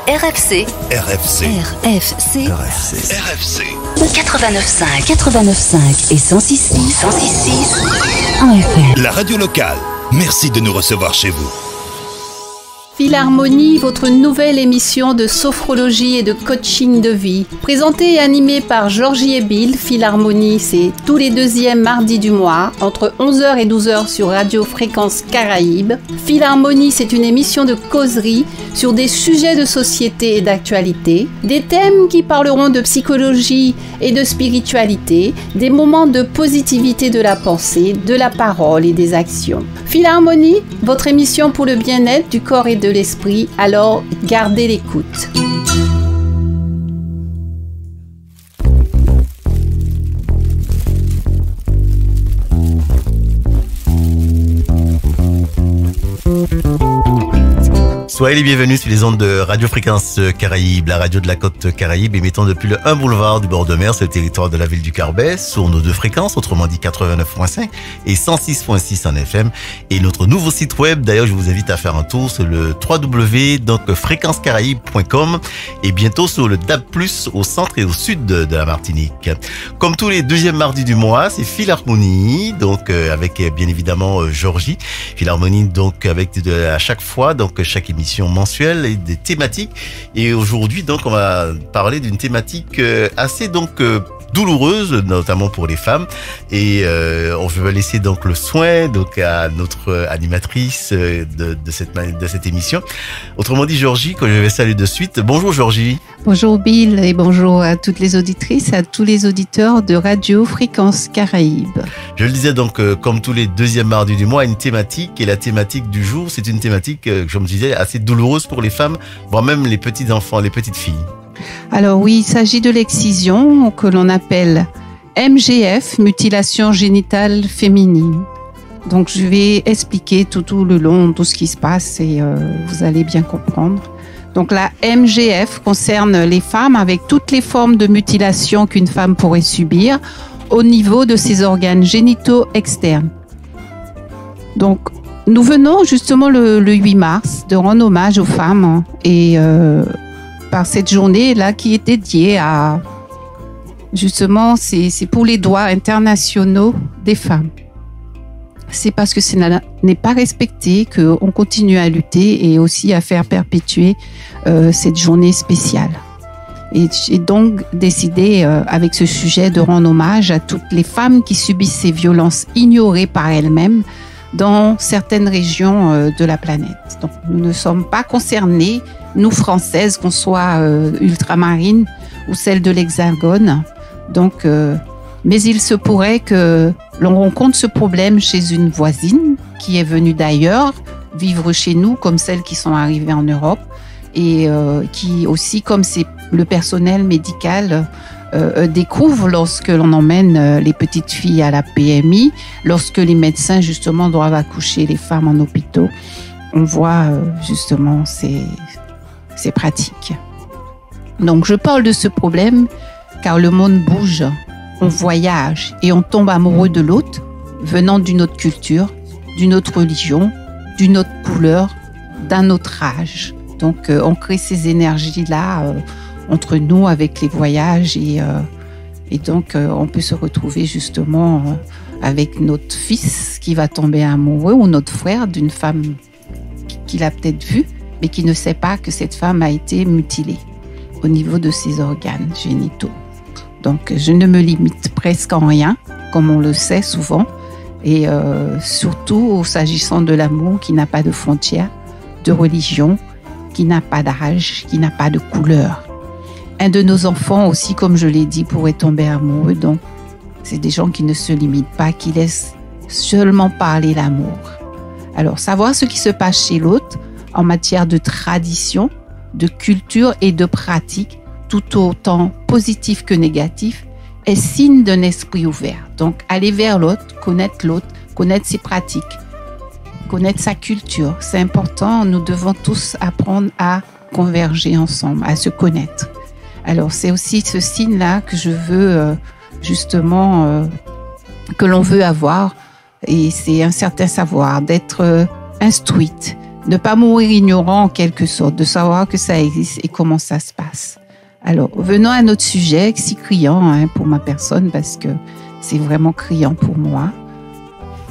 RFC. RFC. RFC. RFC. RFC. 89.5 et 106.6 en FM. La radio locale. Merci de nous recevoir chez vous. Philharmonie, votre nouvelle émission de sophrologie et de coaching de vie. Présentée et animée par Georgie et Bill, Philharmonie, c'est tous les deuxièmes mardis du mois, entre 11h et 12h sur Radio Fréquence Caraïbes. Philharmonie, c'est une émission de causerie sur des sujets de société et d'actualité, des thèmes qui parleront de psychologie et de spiritualité, des moments de positivité de la pensée, de la parole et des actions. Philharmonie, votre émission pour le bien-être du corps et de l'esprit, alors gardez l'écoute. Soyez les bienvenus sur les ondes de Radio Fréquence Caraïbes, la radio de la côte Caraïbe, émettant depuis le 1 boulevard du bord de mer, c'est le territoire de la ville du Carbet, sur nos deux fréquences, autrement dit 89.5 et 106.6 en FM. Et notre nouveau site web, d'ailleurs, je vous invite à faire un tour sur le www.fréquencecaraïbes.com et bientôt sur le DAB+, au centre et au sud de la Martinique. Comme tous les deuxièmes mardis du mois, c'est Philharmonie, donc avec bien évidemment Georgie. Philharmonie, donc avec à chaque fois, donc chaque émission mensuelle et des thématiques. Et aujourd'hui, donc, on va parler d'une thématique assez douloureuse, notamment pour les femmes. Et on veut laisser donc le soin donc à notre animatrice de cette émission. Autrement dit, Georgie, que je vais saluer de suite. Bonjour Georgie. Bonjour Bill et bonjour à toutes les auditrices, à tous les auditeurs de Radio Fréquence Caraïbes. Je le disais donc, comme tous les deuxièmes mardis du mois, une thématique. Et la thématique du jour, c'est une thématique, je me disais, assez douloureuse pour les femmes, voire même les petits enfants, les petites filles. Alors oui, il s'agit de l'excision que l'on appelle MGF, mutilation génitale féminine. Donc je vais expliquer tout le long tout ce qui se passe et vous allez bien comprendre. Donc la MGF concerne les femmes avec toutes les formes de mutilation qu'une femme pourrait subir au niveau de ses organes génitaux externes. Donc nous venons justement le 8 mars de rendre hommage aux femmes et par cette journée-là qui est dédiée à, justement, c'est pour les droits internationaux des femmes. C'est parce que ce n'est pas respecté qu'on continue à lutter et aussi à faire perpétuer cette journée spéciale. Et j'ai donc décidé, avec ce sujet, de rendre hommage à toutes les femmes qui subissent ces violences ignorées par elles-mêmes dans certaines régions de la planète. Donc, nous ne sommes pas concernés, nous Françaises, qu'on soit ultramarines ou celles de l'Hexagone. Donc, mais il se pourrait que l'on rencontre ce problème chez une voisine qui est venue d'ailleurs vivre chez nous, comme celles qui sont arrivées en Europe et qui aussi, comme c'est le personnel médical, découvre lorsque l'on emmène les petites filles à la PMI, lorsque les médecins justement doivent accoucher les femmes en hôpitaux. On voit justement ces pratiques. Donc je parle de ce problème car le monde bouge, on voyage et on tombe amoureux de l'autre, venant d'une autre culture, d'une autre religion, d'une autre couleur, d'un autre âge. Donc on crée ces énergies-là entre nous avec les voyages et donc on peut se retrouver justement avec notre fils qui va tomber amoureux ou notre frère d'une femme qu'il a peut-être vue mais qui ne sait pas que cette femme a été mutilée au niveau de ses organes génitaux. Donc je ne me limite presque en rien, comme on le sait souvent, et surtout s'agissant de l'amour qui n'a pas de frontières, de religion, qui n'a pas d'âge, qui n'a pas de couleur. Un de nos enfants aussi, comme je l'ai dit, pourrait tomber amoureux. Donc, c'est des gens qui ne se limitent pas, qui laissent seulement parler l'amour. Alors, savoir ce qui se passe chez l'autre en matière de tradition, de culture et de pratique, tout autant positif que négatif, est signe d'un esprit ouvert. Donc, aller vers l'autre, connaître ses pratiques, connaître sa culture. C'est important, nous devons tous apprendre à converger ensemble, à se connaître. Alors, c'est aussi ce signe-là que je veux justement, que l'on veut avoir. Et c'est un certain savoir, d'être instruite, Ne pas mourir ignorant en quelque sorte, de savoir que ça existe et comment ça se passe. Alors, venons à notre sujet, si criant pour ma personne, parce que c'est vraiment criant pour moi.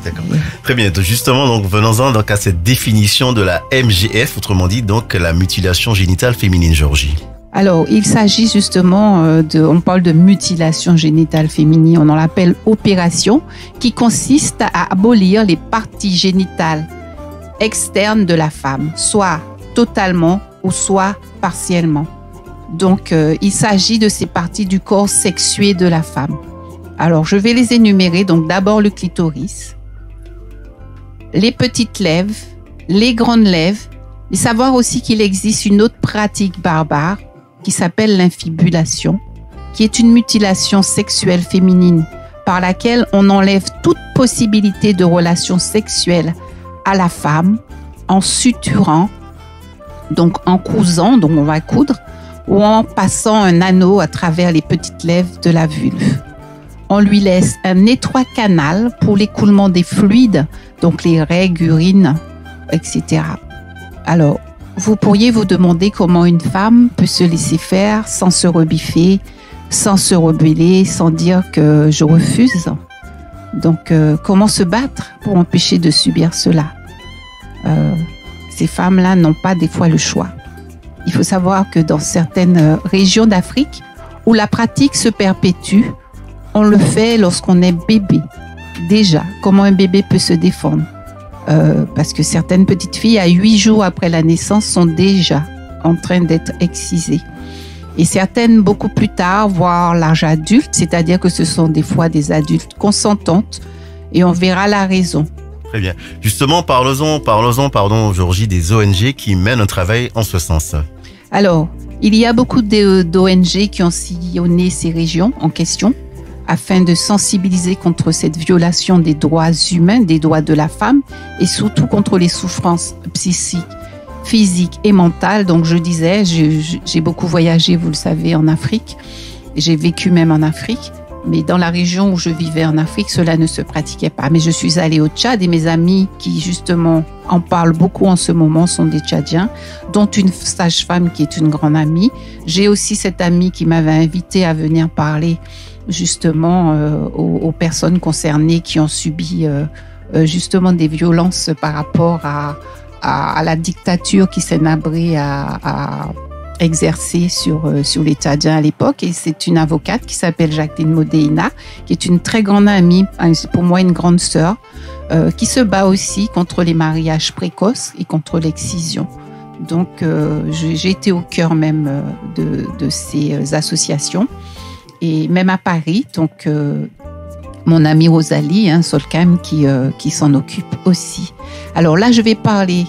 D'accord. Très bien. Donc justement, donc venons-en donc à cette définition de la MGF, autrement dit donc la mutilation génitale féminine, Georgie. Alors, il s'agit justement on parle de mutilation génitale féminine, on en l'appelle opération, qui consiste à abolir les parties génitales externes de la femme, soit totalement ou soit partiellement. Donc, il s'agit de ces parties du corps sexué de la femme. Alors, je vais les énumérer. Donc, d'abord le clitoris, les petites lèvres, les grandes lèvres, mais savoir aussi qu'il existe une autre pratique barbare qui s'appelle l'infibulation, qui est une mutilation sexuelle féminine par laquelle on enlève toute possibilité de relation sexuelle à la femme en suturant, donc en cousant, donc on va coudre, ou en passant un anneau à travers les petites lèvres de la vulve. On lui laisse un étroit canal pour l'écoulement des fluides, donc les règles, urines, etc. Alors, vous pourriez vous demander comment une femme peut se laisser faire sans se rebiffer, sans se rebeller, sans dire que je refuse. Donc, comment se battre pour empêcher de subir cela? Ces femmes-là n'ont pas des fois le choix. Il faut savoir que dans certaines régions d'Afrique où la pratique se perpétue, on le fait lorsqu'on est bébé. Déjà, comment un bébé peut se défendre? Parce que certaines petites filles, à 8 jours après la naissance, sont déjà en train d'être excisées. Et certaines beaucoup plus tard, voire l'âge adulte, c'est-à-dire que ce sont des fois des adultes consentantes, et on verra la raison. Très bien. Justement, parlons, Georgie, des ONG qui mènent un travail en ce sens. Alors, il y a beaucoup d'ONG qui ont sillonné ces régions en question afin de sensibiliser contre cette violation des droits humains, des droits de la femme et surtout contre les souffrances psychiques, physiques et mentales. Donc, je disais, j'ai beaucoup voyagé, vous le savez, en Afrique. J'ai vécu même en Afrique. Mais dans la région où je vivais en Afrique, cela ne se pratiquait pas. Mais je suis allée au Tchad et mes amis qui justement en parlent beaucoup en ce moment sont des Tchadiens, dont une sage-femme qui est une grande amie. J'ai aussi cette amie qui m'avait invitée à venir parler justement aux personnes concernées qui ont subi justement des violences par rapport à la dictature qui s'est nabrée à exercé sur les Tchadiens à l'époque, et c'est une avocate qui s'appelle Jacqueline Modéina, qui est une très grande amie, pour moi une grande sœur, qui se bat aussi contre les mariages précoces et contre l'excision. Donc j'ai été au cœur même de ces associations, et même à Paris, donc mon amie Rosalie Solkheim qui s'en occupe aussi. Alors là, je vais parler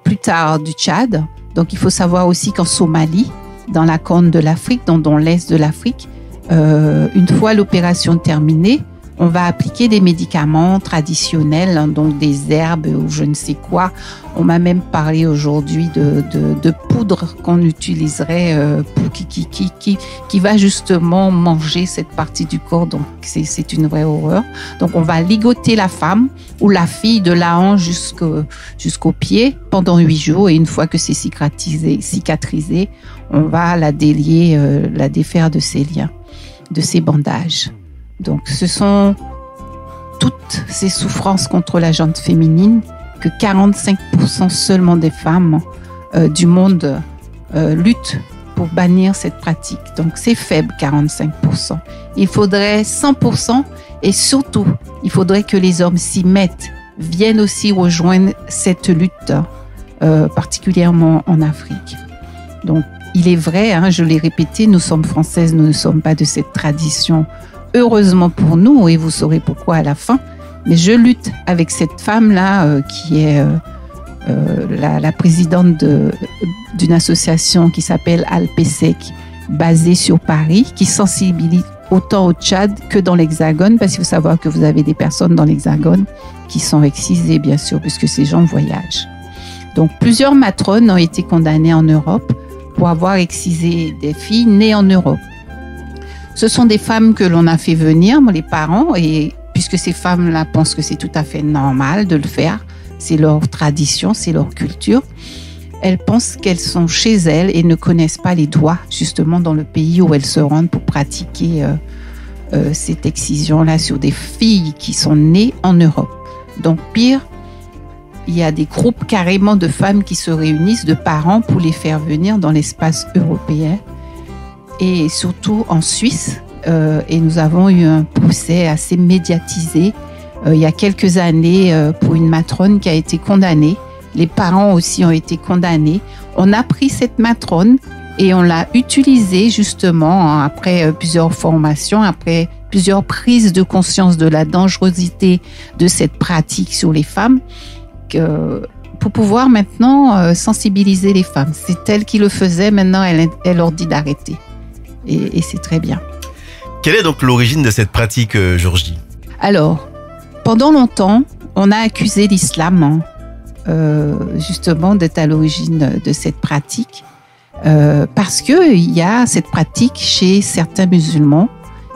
plus tard du Tchad. Donc, il faut savoir aussi qu'en Somalie, dans la corne de l'Afrique, dans l'est de l'Afrique, une fois l'opération terminée, on va appliquer des médicaments traditionnels, donc des herbes ou je ne sais quoi. On m'a même parlé aujourd'hui de poudre qu'on utiliserait pour qui va justement manger cette partie du corps. Donc, c'est une vraie horreur. Donc, on va ligoter la femme ou la fille de la hanche jusqu'au pied pendant 8 jours. Et une fois que c'est cicatrisé, on va la délier, la défaire de ses liens, de ses bandages. Donc, ce sont toutes ces souffrances contre la jante féminine que 45% seulement des femmes du monde luttent pour bannir cette pratique. Donc, c'est faible, 45%. Il faudrait 100% et surtout, il faudrait que les hommes s'y mettent, viennent aussi rejoindre cette lutte, particulièrement en Afrique. Donc, il est vrai, je l'ai répété, nous sommes françaises, nous ne sommes pas de cette tradition. Heureusement pour nous, et vous saurez pourquoi à la fin, mais je lutte avec cette femme-là qui est la présidente d'une association qui s'appelle Alpesec, basée sur Paris, qui sensibilise autant au Tchad que dans l'Hexagone, parce qu'il faut savoir que vous avez des personnes dans l'Hexagone qui sont excisées, bien sûr, puisque ces gens voyagent. Donc, plusieurs matrones ont été condamnées en Europe pour avoir excisé des filles nées en Europe. Ce sont des femmes que l'on a fait venir, les parents, et puisque ces femmes-là pensent que c'est tout à fait normal de le faire, c'est leur tradition, c'est leur culture. Elles pensent qu'elles sont chez elles et ne connaissent pas les droits, justement, dans le pays où elles se rendent pour pratiquer cette excision-là sur des filles qui sont nées en Europe. Donc, pire, il y a des groupes carrément de femmes qui se réunissent, de parents, pour les faire venir dans l'espace européen et surtout en Suisse. Et nous avons eu un procès assez médiatisé il y a quelques années pour une matrone qui a été condamnée. Les parents aussi ont été condamnés. On a pris cette matrone et on l'a utilisée justement après plusieurs formations, après plusieurs prises de conscience de la dangerosité de cette pratique sur les femmes, pour pouvoir maintenant sensibiliser les femmes. C'est elle qui le faisait, maintenant elle leur dit d'arrêter. Et c'est très bien. Quelle est donc l'origine de cette pratique, Georgie? Alors, pendant longtemps, on a accusé l'islam justement d'être à l'origine de cette pratique parce qu'il y a cette pratique chez certains musulmans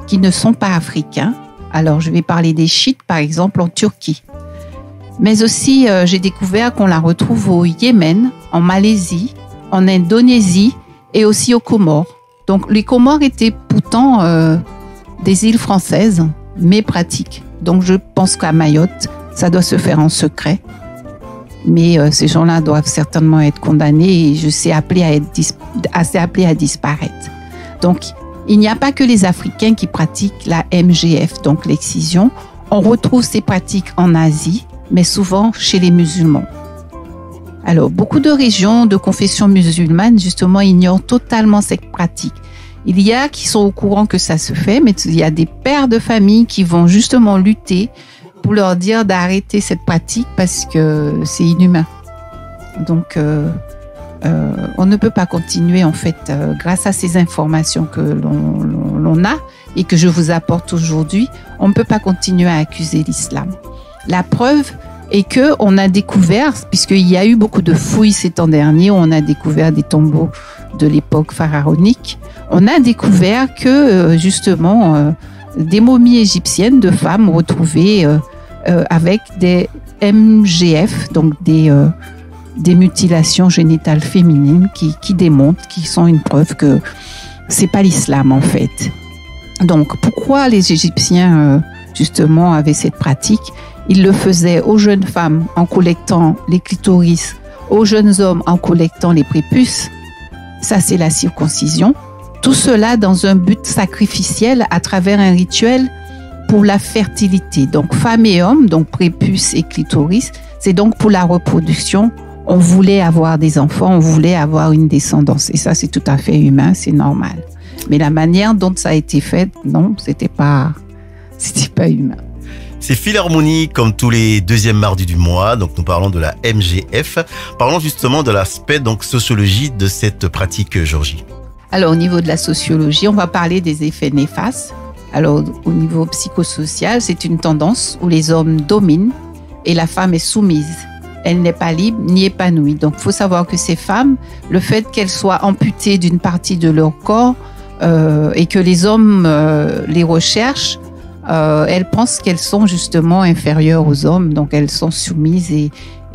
qui ne sont pas africains. Alors, je vais parler des chiites, par exemple, en Turquie. Mais aussi, j'ai découvert qu'on la retrouve au Yémen, en Malaisie, en Indonésie et aussi aux Comores. Donc, les Comores étaient pourtant des îles françaises, mais pratiques. Donc, je pense qu'à Mayotte, ça doit se faire en secret. Mais ces gens-là doivent certainement être condamnés et je sais appelés à disparaître. Donc, il n'y a pas que les Africains qui pratiquent la MGF, donc l'excision. On retrouve ces pratiques en Asie, mais souvent chez les musulmans. Alors, beaucoup de régions de confession musulmane, justement, ignorent totalement cette pratique. Il y a qui sont au courant que ça se fait, mais il y a des pères de famille qui vont justement lutter pour leur dire d'arrêter cette pratique parce que c'est inhumain. Donc, on ne peut pas continuer, en fait, grâce à ces informations que l'on a et que je vous apporte aujourd'hui, on ne peut pas continuer à accuser l'islam. La preuve est qu'on a découvert, puisqu'il y a eu beaucoup de fouilles ces temps derniers, on a découvert des tombeaux de l'époque pharaonique, on a découvert que, justement, des momies égyptiennes de femmes retrouvées avec des MGF, donc des mutilations génitales féminines qui démontrent, qui sont une preuve que c'est pas l'islam en fait. Donc pourquoi les Égyptiens justement avaient cette pratique? Ils le faisaient aux jeunes femmes en collectant les clitoris, aux jeunes hommes en collectant les prépuces. Ça c'est la circoncision. Tout cela dans un but sacrificiel à travers un rituel pour la fertilité. Donc femmes et hommes, donc prépuce et clitoris, c'est donc pour la reproduction. On voulait avoir des enfants, on voulait avoir une descendance. Et ça, c'est tout à fait humain, c'est normal. Mais la manière dont ça a été fait, non, c'était pas humain. C'est Philharmonie, comme tous les deuxièmes mardis du mois. Donc, nous parlons de la MGF. Parlons justement de l'aspect, donc, sociologie de cette pratique, Georgie. Alors, au niveau de la sociologie, on va parler des effets néfastes. Alors, au niveau psychosocial, c'est une tendance où les hommes dominent et la femme est soumise. Elle n'est pas libre ni épanouie. Donc, il faut savoir que ces femmes, le fait qu'elles soient amputées d'une partie de leur corps et que les hommes les recherchent, elles pensent qu'elles sont justement inférieures aux hommes. Donc, elles sont soumises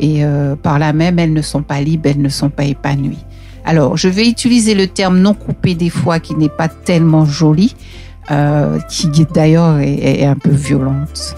et par là même, elles ne sont pas libres, elles ne sont pas épanouies. Alors, je vais utiliser le terme non coupé des fois qui n'est pas tellement joli, qui d'ailleurs est un peu violente.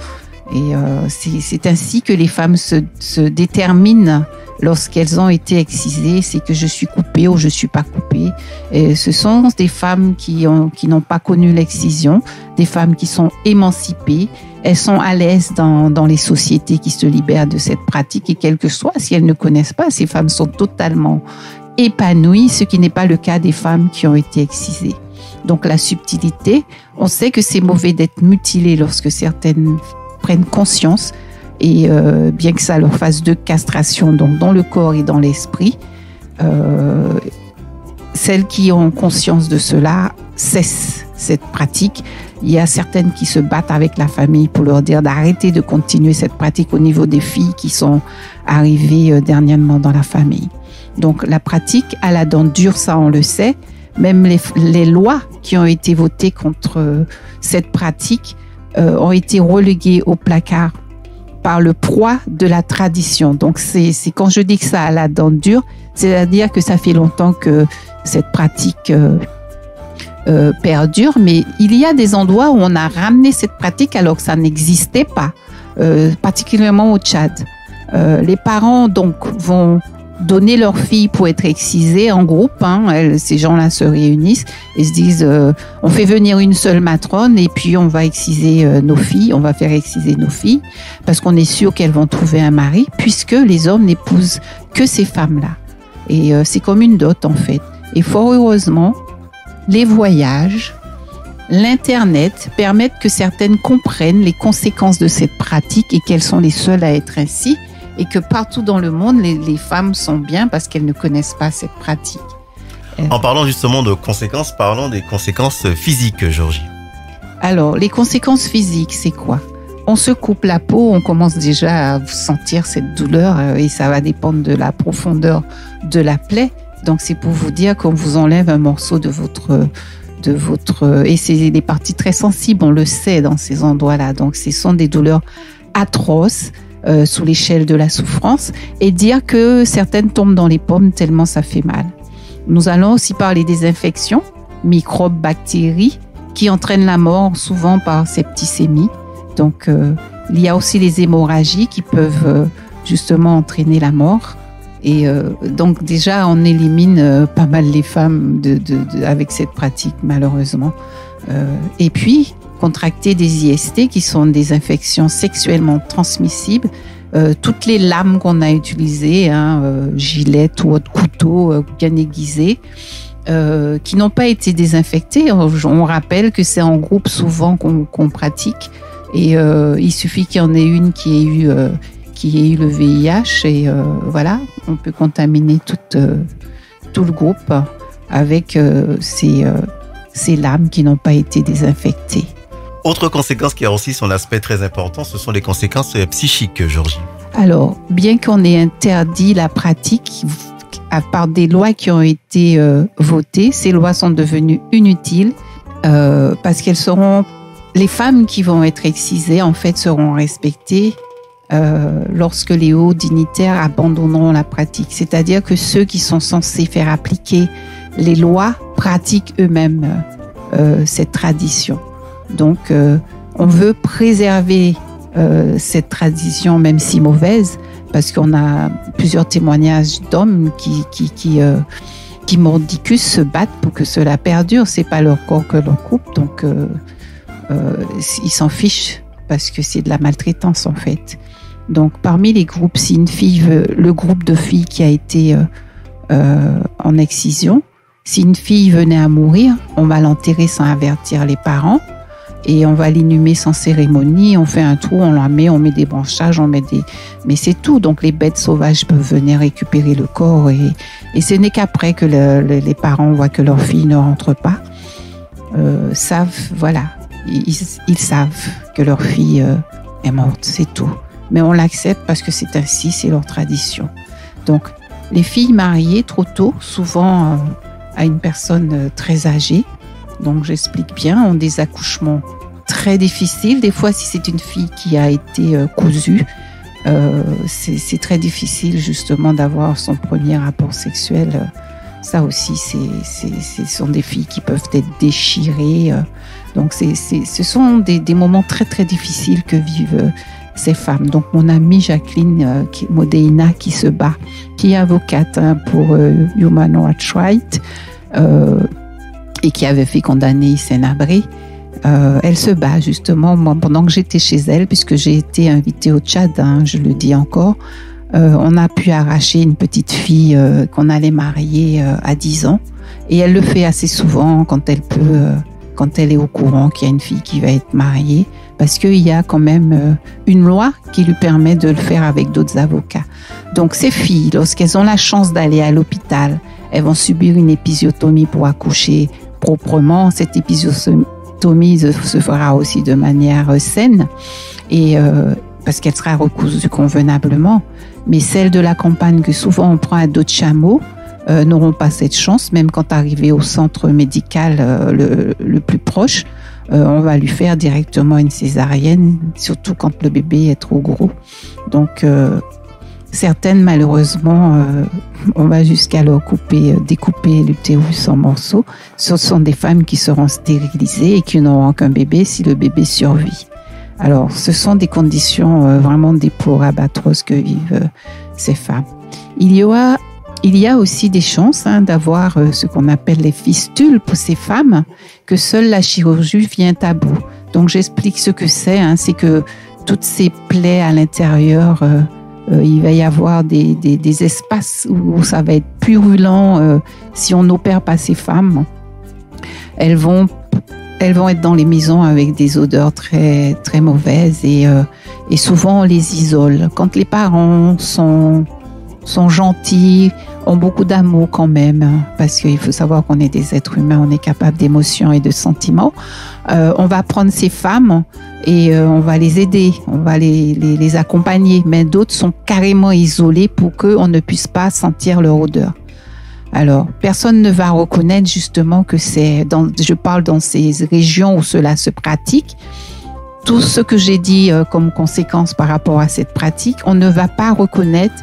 Et c'est ainsi que les femmes se déterminent lorsqu'elles ont été excisées. C'est que je suis coupée ou je suis pas coupée. Et ce sont des femmes qui n'ont pas connu l'excision, des femmes qui sont émancipées. Elles sont à l'aise dans les sociétés qui se libèrent de cette pratique. Et quel que soit, si elles ne connaissent pas, ces femmes sont totalement épanouies, ce qui n'est pas le cas des femmes qui ont été excisées. Donc la subtilité, on sait que c'est mauvais d'être mutilée lorsque certaines prennent conscience et bien que ça leur fasse 2 castrations donc dans le corps et dans l'esprit, celles qui ont conscience de cela cessent cette pratique. Il y a certaines qui se battent avec la famille pour leur dire d'arrêter de continuer cette pratique au niveau des filles qui sont arrivées dernièrement dans la famille. Donc la pratique à la dent dure, ça on le sait. Même les lois qui ont été votées contre cette pratique ont été reléguées au placard par le poids de la tradition. Donc, c'est quand je dis que ça a la dent dure, c'est-à-dire que ça fait longtemps que cette pratique perdure, mais il y a des endroits où on a ramené cette pratique alors que ça n'existait pas, particulièrement au Tchad. Les parents donc vont donner leur fille pour être excisée en groupe. Ces gens-là se réunissent et se disent on fait venir une seule matrone et puis on va exciser nos filles, on va faire exciser nos filles parce qu'on est sûr qu'elles vont trouver un mari puisque les hommes n'épousent que ces femmes-là. Et c'est comme une dot en fait. Et fort heureusement, les voyages, l'Internet permettent que certaines comprennent les conséquences de cette pratique et qu'elles sont les seules à être ainsi. Et que partout dans le monde, les femmes sont bien parce qu'elles ne connaissent pas cette pratique. En parlant justement de conséquences, parlons des conséquences physiques, Georgie. Alors, les conséquences physiques, c'est quoi? On se coupe la peau, on commence déjà à sentir cette douleur et ça va dépendre de la profondeur de la plaie. Donc, c'est pour vous dire qu'on vous enlève un morceau de votre et c'est des parties très sensibles, on le sait dans ces endroits-là. Donc, ce sont des douleurs atroces. Sous l'échelle de la souffrance et dire que certaines tombent dans les pommes tellement ça fait mal. Nous allons aussi parler des infections, microbes, bactéries qui entraînent la mort souvent par septicémie. Donc il y a aussi les hémorragies qui peuvent justement entraîner la mort. Et donc déjà on élimine pas mal les femmes avec cette pratique malheureusement. Et puis contracter des IST qui sont des infections sexuellement transmissibles. Toutes les lames qu'on a utilisées, gilettes ou autres couteaux bien aiguisés, qui n'ont pas été désinfectés. On rappelle que c'est en groupe souvent qu'on pratique et il suffit qu'il y en ait une qui ait eu le VIH et voilà, on peut contaminer tout le groupe avec ces lames qui n'ont pas été désinfectées. Autre conséquence qui a aussi son aspect très important, ce sont les conséquences psychiques, Georgie. Alors, bien qu'on ait interdit la pratique, à part des lois qui ont été votées, ces lois sont devenues inutiles parce les femmes qui vont être excisées, en fait, seront respectées lorsque les hauts dignitaires abandonneront la pratique. C'est-à-dire que ceux qui sont censés faire appliquer les lois pratiquent eux-mêmes cette tradition. Donc, on veut préserver cette tradition, même si mauvaise, parce qu'on a plusieurs témoignages d'hommes qui mordicus se battent pour que cela perdure. C'est pas leur corps que l'on coupe, donc ils s'en fichent parce que c'est de la maltraitance en fait. Donc, parmi les groupes, si une fille le groupe de filles qui a été en excision, si une fille venait à mourir, on va l'enterrer sans avertir les parents. Et on va l'inhumer sans cérémonie, on fait un trou, on la met, on met des branchages, mais c'est tout. Donc les bêtes sauvages peuvent venir récupérer le corps et ce n'est qu'après que les parents voient que leur fille ne rentre pas, savent, voilà, ils savent que leur fille est morte, c'est tout. Mais on l'accepte parce que c'est ainsi, c'est leur tradition. Donc les filles mariées trop tôt, souvent à une personne très âgée, donc j'explique bien, ont des accouchements très difficiles. Des fois, si c'est une fille qui a été cousue, c'est très difficile justement d'avoir son premier rapport sexuel. Ça aussi, ce sont des filles qui peuvent être déchirées. Donc ce sont des moments très très difficiles que vivent ces femmes. Donc mon amie Jacqueline Modena qui se bat, qui est avocate pour Human Rights Rights, et qui avait fait condamner Hissène Habré, elle se bat justement moi, pendant que j'étais chez elle, puisque j'ai été invitée au Tchad, je le dis encore. On a pu arracher une petite fille qu'on allait marier à 10 ans et elle le fait assez souvent quand elle peut, quand elle est au courant qu'il y a une fille qui va être mariée, parce qu'il y a quand même une loi qui lui permet de le faire avec d'autres avocats. Donc ces filles, lorsqu'elles ont la chance d'aller à l'hôpital, elles vont subir une épisiotomie pour accoucher proprement. Cette épisiotomie se fera aussi de manière saine et parce qu'elle sera recousue convenablement. Mais celles de la campagne que souvent on prend à dos de chameau n'auront pas cette chance, même quand arrivé au centre médical le plus proche. on va lui faire directement une césarienne, surtout quand le bébé est trop gros. Donc, certaines, malheureusement, on va jusqu'à leur découper l'utérus en morceaux. Ce sont des femmes qui seront stérilisées et qui n'auront qu'un bébé si le bébé survit. Alors, ce sont des conditions vraiment déplorables, atroces que vivent ces femmes. Il y a aussi des chances d'avoir ce qu'on appelle les fistules pour ces femmes, que seule la chirurgie vient à bout. Donc, j'explique ce que c'est. C'est que toutes ces plaies à l'intérieur, il va y avoir des espaces où ça va être purulent si on n'opère pas ces femmes. Elles vont être dans les maisons avec des odeurs très, très mauvaises et souvent on les isole. Quand les parents sont gentils, ont beaucoup d'amour quand même, parce qu'il faut savoir qu'on est des êtres humains, on est capable d'émotions et de sentiments. On va prendre ces femmes et on va les aider, on va les accompagner, mais d'autres sont carrément isolées pour qu'on ne puisse pas sentir leur odeur. Alors, personne ne va reconnaître justement que je parle dans ces régions où cela se pratique. Tout ce que j'ai dit comme conséquence par rapport à cette pratique, on ne va pas reconnaître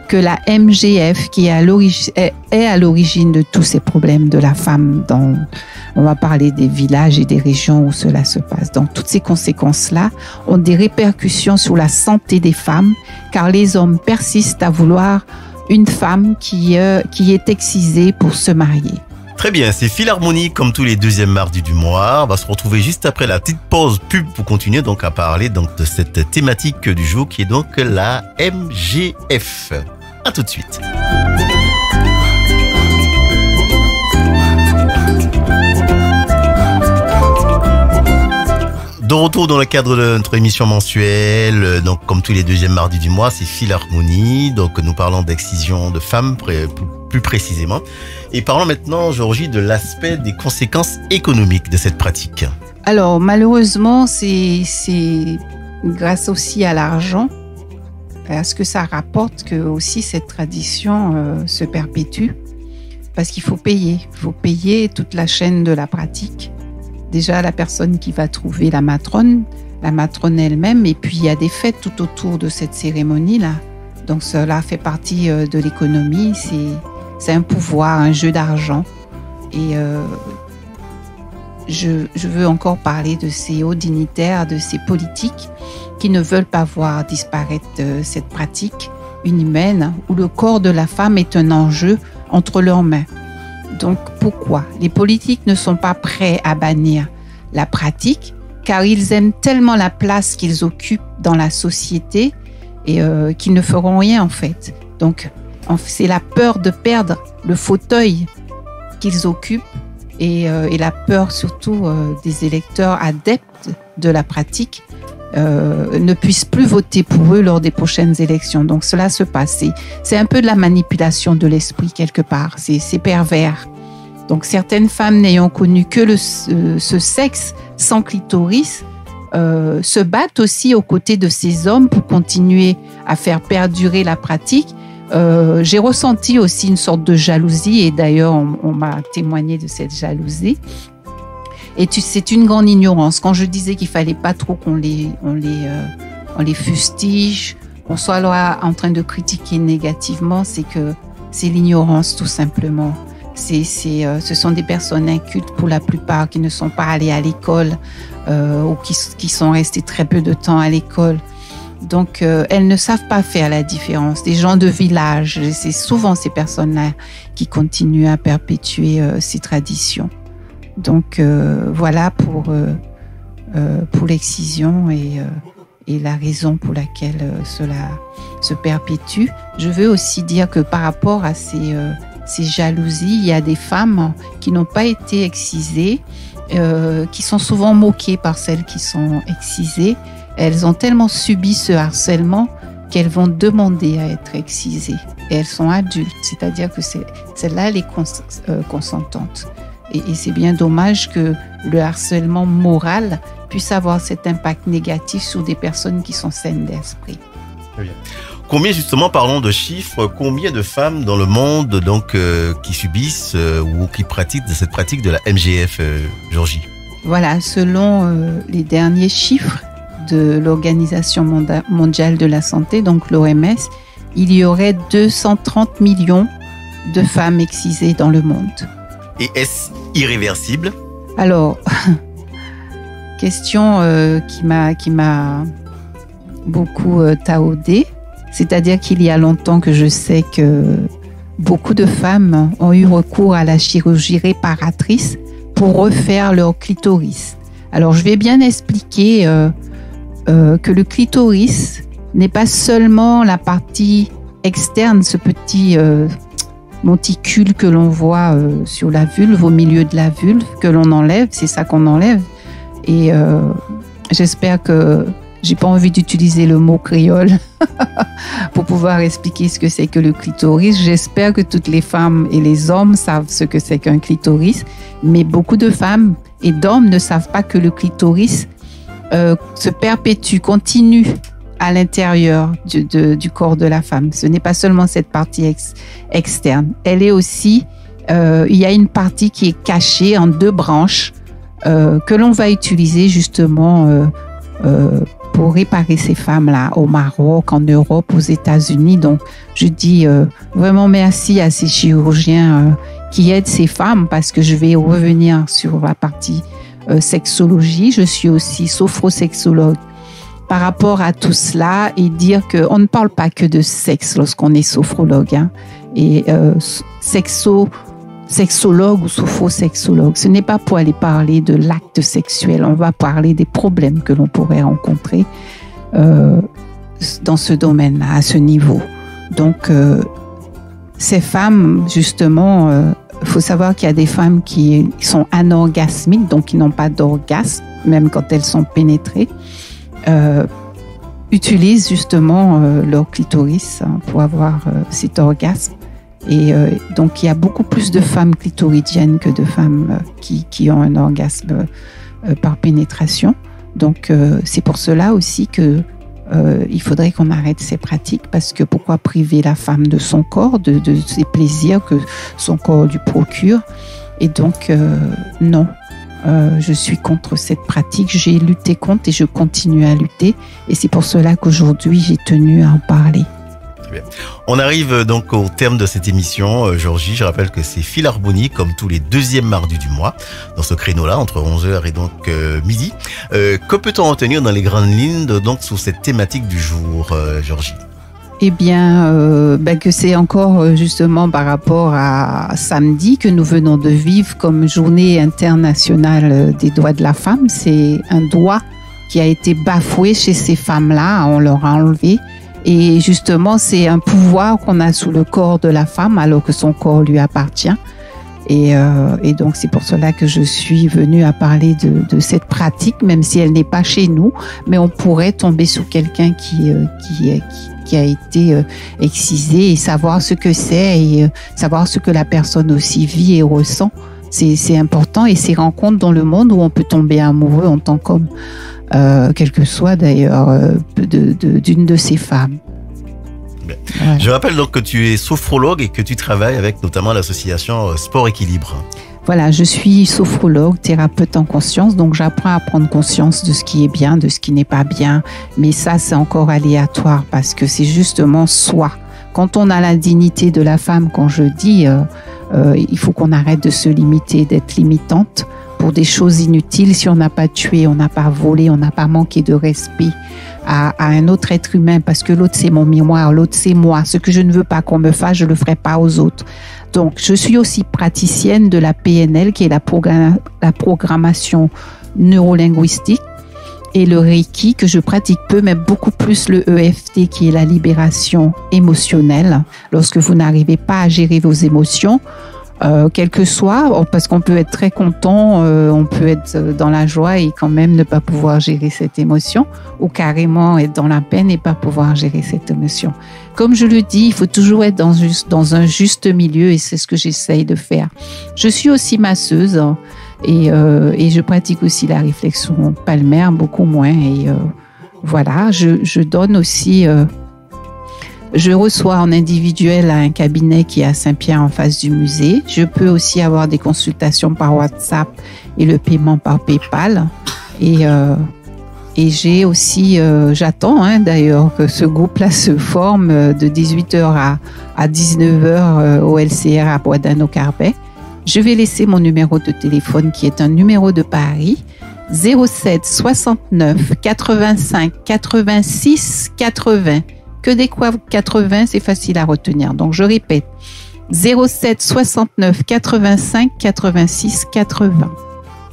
que la MGF qui est à l'origine de tous ces problèmes de la femme. On va parler des villages et des régions où cela se passe. Donc, toutes ces conséquences-là ont des répercussions sur la santé des femmes, car les hommes persistent à vouloir une femme qui est excisée pour se marier. Très bien, c'est Philharmonie comme tous les deuxièmes mardis du mois. On va se retrouver juste après la petite pause pub pour continuer donc à parler donc de cette thématique du jour qui est donc la MGF. À tout de suite. De retour dans le cadre de notre émission mensuelle, donc comme tous les deuxièmes mardis du mois, c'est Philharmonie. Donc nous parlons d'excision de femmes plus précisément. Et parlons maintenant, Georgie, de l'aspect des conséquences économiques de cette pratique. Alors malheureusement, c'est grâce aussi à l'argent, à ce que ça rapporte, que aussi cette tradition se perpétue. Parce qu'il faut payer toute la chaîne de la pratique. Déjà, la personne qui va trouver la matrone elle-même, et puis il y a des fêtes tout autour de cette cérémonie-là. Donc cela fait partie de l'économie, c'est un pouvoir, un jeu d'argent. Et je veux encore parler de ces hauts dignitaires, de ces politiques qui ne veulent pas voir disparaître cette pratique inhumaine où le corps de la femme est un enjeu entre leurs mains. Donc pourquoi les politiques ne sont pas prêts à bannir la pratique? Car ils aiment tellement la place qu'ils occupent dans la société et qu'ils ne feront rien en fait. Donc c'est la peur de perdre le fauteuil qu'ils occupent et la peur surtout des électeurs adeptes de la pratique ne puissent plus voter pour eux lors des prochaines élections. Donc cela se passe. C'est un peu de la manipulation de l'esprit quelque part. C'est pervers. Donc certaines femmes n'ayant connu que ce sexe sans clitoris se battent aussi aux côtés de ces hommes pour continuer à faire perdurer la pratique. J'ai ressenti aussi une sorte de jalousie et d'ailleurs on m'a témoigné de cette jalousie. Et c'est une grande ignorance. Quand je disais qu'il fallait pas trop qu'on les fustige, qu'on soit là en train de critiquer négativement, c'est que c'est l'ignorance tout simplement. Ce sont des personnes incultes pour la plupart qui ne sont pas allées à l'école ou qui sont restées très peu de temps à l'école. Donc, elles ne savent pas faire la différence. Des gens de village, c'est souvent ces personnes-là qui continuent à perpétuer ces traditions. Donc, voilà pour l'excision et la raison pour laquelle cela se perpétue. Je veux aussi dire que par rapport à ces jalousies, il y a des femmes qui n'ont pas été excisées, qui sont souvent moquées par celles qui sont excisées. Elles ont tellement subi ce harcèlement qu'elles vont demander à être excisées. Et elles sont adultes, c'est-à-dire que celle-là, elle est consentante. Et c'est bien dommage que le harcèlement moral puisse avoir cet impact négatif sur des personnes qui sont saines d'esprit. Combien, justement, parlons de chiffres, combien de femmes dans le monde donc qui subissent ou qui pratiquent cette pratique de la MGF, Georgie? Voilà, selon les derniers chiffres de l'Organisation mondiale de la santé, donc l'OMS, il y aurait 230 millions de femmes excisées dans le monde. Et est-ce irréversible? Alors, question qui m'a beaucoup taraudée, c'est-à-dire qu'il y a longtemps que je sais que beaucoup de femmes ont eu recours à la chirurgie réparatrice pour refaire leur clitoris. Alors, je vais bien expliquer que le clitoris n'est pas seulement la partie externe, ce petit monticule que l'on voit sur la vulve, au milieu de la vulve, que l'on enlève, c'est ça qu'on enlève. Et j'espère que j'ai pas envie d'utiliser le mot créole pour pouvoir expliquer ce que c'est que le clitoris. J'espère que toutes les femmes et les hommes savent ce que c'est qu'un clitoris, mais beaucoup de femmes et d'hommes ne savent pas que le clitoris se perpétue, continue à l'intérieur du corps de la femme. Ce n'est pas seulement cette partie externe. Elle est aussi, il y a une partie qui est cachée en deux branches que l'on va utiliser justement pour réparer ces femmes-là au Maroc, en Europe, aux États-Unis. Donc, je dis vraiment merci à ces chirurgiens qui aident ces femmes, parce que je vais revenir sur la partie sexologie. Je suis aussi sophrosexologue par rapport à tout cela, et dire qu'on ne parle pas que de sexe lorsqu'on est sophrologue, hein, et sexologue ou sophrosexologue. Ce n'est pas pour aller parler de l'acte sexuel. On va parler des problèmes que l'on pourrait rencontrer dans ce domaine-là, à ce niveau. Donc, ces femmes, justement, il faut savoir qu'il y a des femmes qui sont anorgasmiques, donc qui n'ont pas d'orgasme, même quand elles sont pénétrées, utilisent justement leur clitoris pour avoir cet orgasme. Et donc, il y a beaucoup plus de femmes clitoridiennes que de femmes qui ont un orgasme par pénétration. Donc, c'est pour cela aussi que il faudrait qu'on arrête ces pratiques, parce que pourquoi priver la femme de son corps, de ses plaisirs que son corps lui procure? Et donc, non. Je suis contre cette pratique. J'ai lutté contre et je continue à lutter. Et c'est pour cela qu'aujourd'hui, j'ai tenu à en parler. Bien. On arrive donc au terme de cette émission. Georgie, je rappelle que c'est Philharmonie, comme tous les deuxièmes mardis du mois, dans ce créneau-là, entre 11h et donc midi. Que peut-on retenir dans les grandes lignes donc sous cette thématique du jour, Georgie? Eh bien, que c'est encore justement par rapport à samedi que nous venons de vivre comme journée internationale des droits de la femme. C'est un droit qui a été bafoué chez ces femmes-là, on leur a enlevé. Et justement, c'est un pouvoir qu'on a sous le corps de la femme alors que son corps lui appartient. Et donc, c'est pour cela que je suis venue à parler de cette pratique, même si elle n'est pas chez nous, mais on pourrait tomber sous quelqu'un qui a été excisé, et savoir ce que c'est, et savoir ce que la personne aussi vit et ressent. C'est important, et ces rencontres dans le monde où on peut tomber amoureux en tant qu'homme, quelle que soit d'ailleurs d'une de ces femmes. Ouais. Je rappelle donc que tu es sophrologue et que tu travailles avec notamment l'association Sport Équilibre. Voilà, je suis sophrologue, thérapeute en conscience, donc j'apprends à prendre conscience de ce qui est bien, de ce qui n'est pas bien, mais ça c'est encore aléatoire, parce que c'est justement soi. Quand on a la dignité de la femme, quand je dis, il faut qu'on arrête de se limiter, d'être limitante pour des choses inutiles. Si on n'a pas tué, on n'a pas volé, on n'a pas manqué de respect à un autre être humain, parce que l'autre c'est mon miroir, l'autre c'est moi. Ce que je ne veux pas qu'on me fasse, je le ferai pas aux autres. Donc, je suis aussi praticienne de la PNL, qui est la programmation neurolinguistique, et le Reiki, que je pratique peu, mais beaucoup plus le EFT, qui est la libération émotionnelle. Lorsque vous n'arrivez pas à gérer vos émotions, quel que soit, parce qu'on peut être très content, on peut être dans la joie et quand même ne pas pouvoir gérer cette émotion, ou carrément être dans la peine et pas pouvoir gérer cette émotion. Comme je le dis, il faut toujours être dans un juste milieu, et c'est ce que j'essaye de faire. Je suis aussi masseuse, et je pratique aussi la réflexion palmaire, beaucoup moins, et voilà, je donne aussi Je reçois en individuel à un cabinet qui est à Saint-Pierre en face du musée. Je peux aussi avoir des consultations par WhatsApp et le paiement par PayPal. Et j'ai aussi, j'attends d'ailleurs que ce groupe-là se forme de 18h à 19h au LCR à Bois-d'Anneau-Carbet. Je vais laisser mon numéro de téléphone qui est un numéro de Paris, 07 69 85 86 80. Que des quoi 80, c'est facile à retenir. Donc, je répète, 07 69 85 86 80.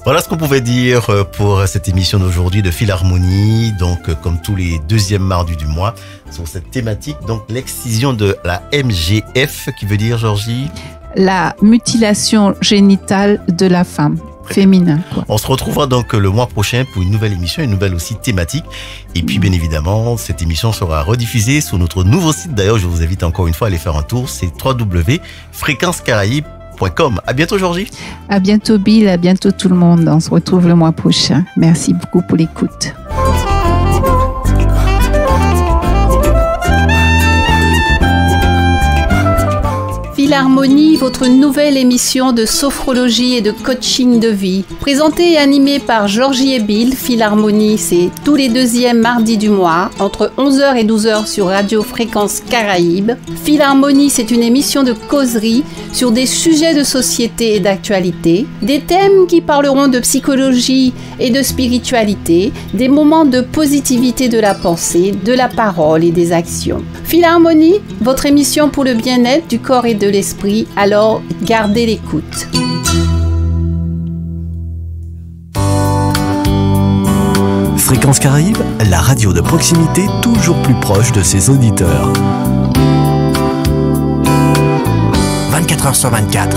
Voilà ce qu'on pouvait dire pour cette émission d'aujourd'hui de Philharmonie. Donc, comme tous les deuxièmes mardis du mois, sur cette thématique, donc l'excision de la MGF, qui veut dire, Georgie? La mutilation génitale de la femme. Féminin, quoi. On se retrouvera donc le mois prochain pour une nouvelle émission, une nouvelle aussi thématique. Et puis, bien évidemment, cette émission sera rediffusée sur notre nouveau site. D'ailleurs, je vous invite encore une fois à aller faire un tour. C'est www.fréquencecaraïbes.com. À bientôt, Georgie. À bientôt, Bill. À bientôt, tout le monde. On se retrouve le mois prochain. Merci beaucoup pour l'écoute. Philharmonie, votre nouvelle émission de sophrologie et de coaching de vie. Présentée et animée par Georgie et Bill, Philharmonie, c'est tous les deuxièmes mardis du mois, entre 11h et 12h sur Radio Fréquence Caraïbes. Philharmonie, c'est une émission de causerie sur des sujets de société et d'actualité, des thèmes qui parleront de psychologie et de spiritualité, des moments de positivité de la pensée, de la parole et des actions. Philharmonie, votre émission pour le bien-être du corps et de l'esprit, alors gardez l'écoute. Fréquence Caraïbes, la radio de proximité toujours plus proche de ses auditeurs. 24h sur 24.